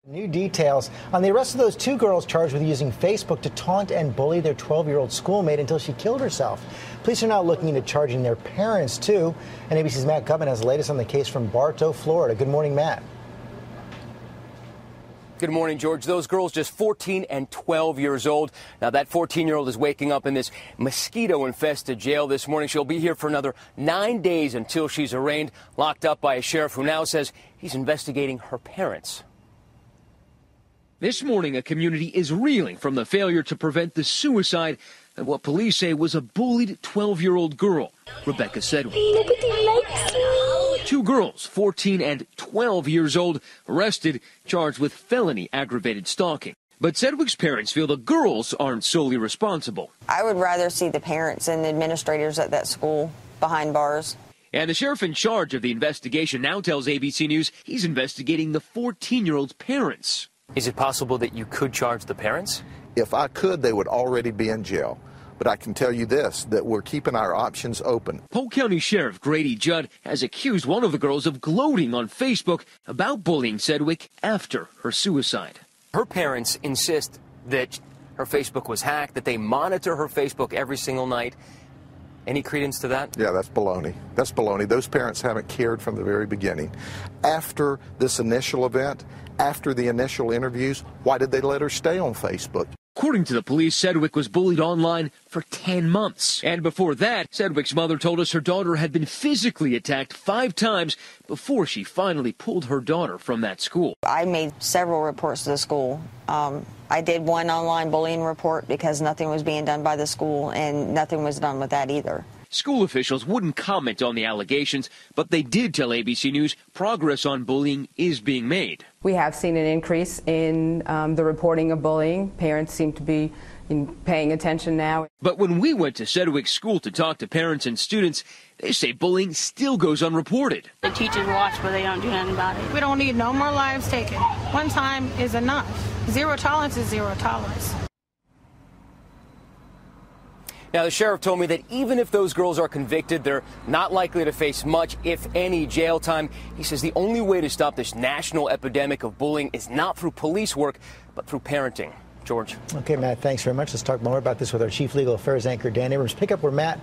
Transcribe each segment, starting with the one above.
New details on the arrest of those two girls charged with using Facebook to taunt and bully their 12-year-old schoolmate until she killed herself. Police are now looking into charging their parents, too. And ABC's Matt Gutman has the latest on the case from Bartow, Florida. Good morning, Matt. Good morning, George. Those girls just 14 and 12 years old. Now, that 14-year-old is waking up in this mosquito-infested jail this morning. She'll be here for another 9 days until she's arraigned, locked up by a sheriff who now says he's investigating her parents. This morning, a community is reeling from the failure to prevent the suicide of what police say was a bullied 12-year-old girl, Rebecca Sedgwick. Nobody likes me. Two girls, 14 and 12 years old, arrested, charged with felony aggravated stalking. But Sedgwick's parents feel the girls aren't solely responsible. I would rather see the parents and the administrators at that school behind bars. And the sheriff in charge of the investigation now tells ABC News he's investigating the 14-year-old's parents. Is it possible that you could charge the parents? If I could, they would already be in jail. But I can tell you this, that we're keeping our options open. Polk County Sheriff Grady Judd has accused one of the girls of gloating on Facebook about bullying Sedgwick after her suicide. Her parents insist that her Facebook was hacked, that they monitor her Facebook every single night. Any credence to that? Yeah, that's baloney. That's baloney. Those parents haven't cared from the very beginning. After this initial event, after the initial interviews, why did they let her stay on Facebook? According to the police, Sedgwick was bullied online for 10 months. And before that, Sedgwick's mother told us her daughter had been physically attacked 5 times before she finally pulled her daughter from that school. I made several reports to the school. I did one online bullying report because nothing was being done by the school, and nothing was done with that either. School officials wouldn't comment on the allegations, but they did tell ABC News progress on bullying is being made. We have seen an increase in the reporting of bullying. Parents seem to be paying attention now. But when we went to Sedgwick's school to talk to parents and students, they say bullying still goes unreported. The teachers watch, but they don't do nothing about it. We don't need no more lives taken. One time is enough. Zero tolerance is zero tolerance. Now, the sheriff told me that even if those girls are convicted, they're not likely to face much, if any, jail time. He says the only way to stop this national epidemic of bullying is not through police work, but through parenting. George. Okay, Matt, thanks very much. Let's talk more about this with our chief legal affairs anchor, Dan Abrams. Pick up where Matt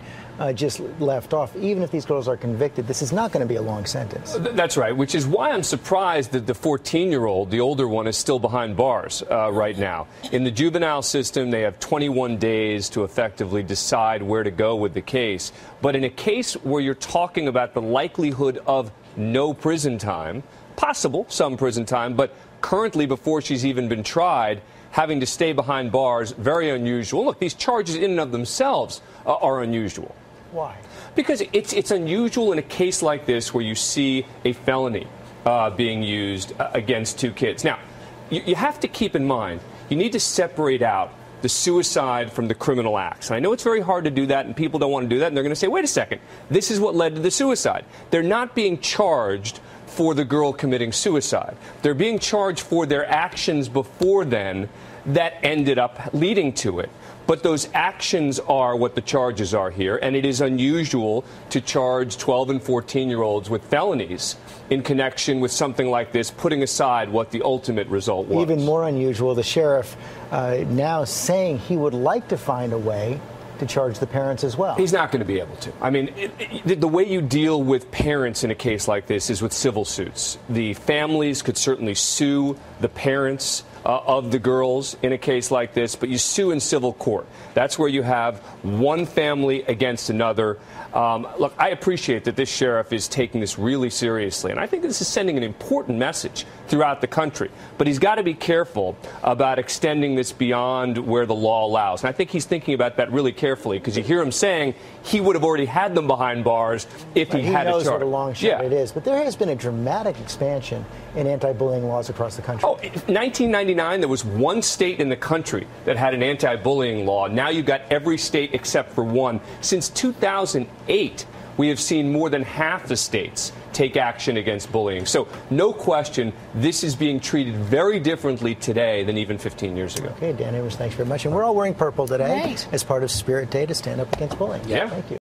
just left off. Even if these girls are convicted, this is not going to be a long sentence. That's right, which is why I'm surprised that the 14-year-old, the older one, is still behind bars right now. In the juvenile system, they have 21 days to effectively decide where to go with the case. But in a case where you're talking about the likelihood of no prison time, possible some prison time, but currently before she's even been tried, having to stay behind bars, very unusual. Look, these charges in and of themselves are unusual. Why? Because it's unusual in a case like this where you see a felony being used against two kids. Now, you have to keep in mind, you need to separate out the suicide from the criminal acts. And I know it's very hard to do that, and people don't want to do that, and they're going to say, wait a second, this is what led to the suicide. They're not being charged for the girl committing suicide. They're being charged for their actions before then that ended up leading to it. But those actions are what the charges are here, and it is unusual to charge 12 and 14-year-olds with felonies in connection with something like this, putting aside what the ultimate result was. Even more unusual, the sheriff now saying he would like to find a way to charge the parents as well. He's not going to be able to. I mean, the way you deal with parents in a case like this is with civil suits. The families could certainly sue the parents of the girls in a case like this, but you sue in civil court. That's where you have one family against another. Look, I appreciate that this sheriff is taking this really seriously, and I think this is sending an important message throughout the country. But he's got to be careful about extending this beyond where the law allows. And I think he's thinking about that really carefully, because you hear him saying he would have already had them behind bars if he had a charge. He knows what a long shot it is. But there has been a dramatic expansion in anti-bullying laws across the country. Oh, in 1999, there was one state in the country that had an anti-bullying law. Now you've got every state except for one. Since 2008, we have seen more than half the states take action against bullying. So no question, this is being treated very differently today than even 15 years ago. Okay, Dan Abrams, thanks very much. And we're all wearing purple today as part of Spirit Day to stand up against bullying. Yeah. Thank you.